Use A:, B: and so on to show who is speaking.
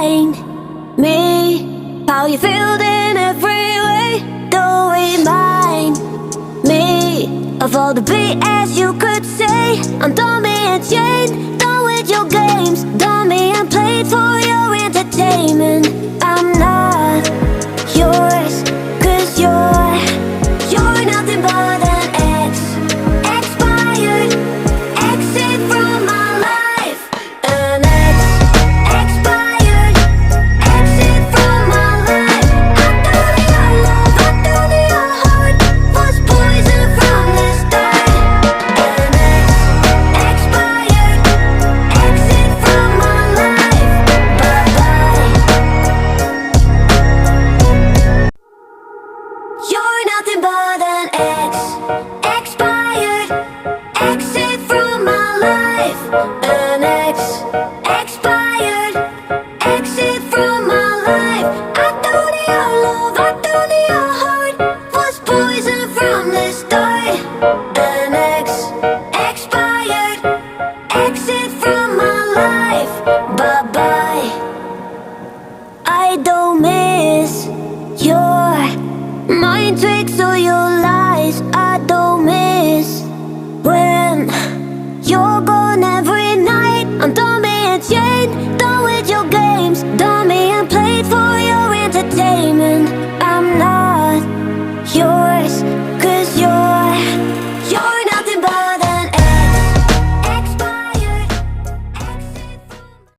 A: remind me how you felt in every way. Don't remind me of all the BS you could say. I'm done being chained, done with your games, done being played for your entertainment. I'm not yours, 'cause you're nothing but an expired exit from my life. An expired exit from my life. I thought your love, I thought your heart was poison from the start. An expired exit from my life. Bye-bye. You're nothing but an expired exit from my life. An expired exit from my life. I thought your love, I thought your heart was poison from the start. An expired exit from my life. Bye-bye. I don't miss your mind tricks or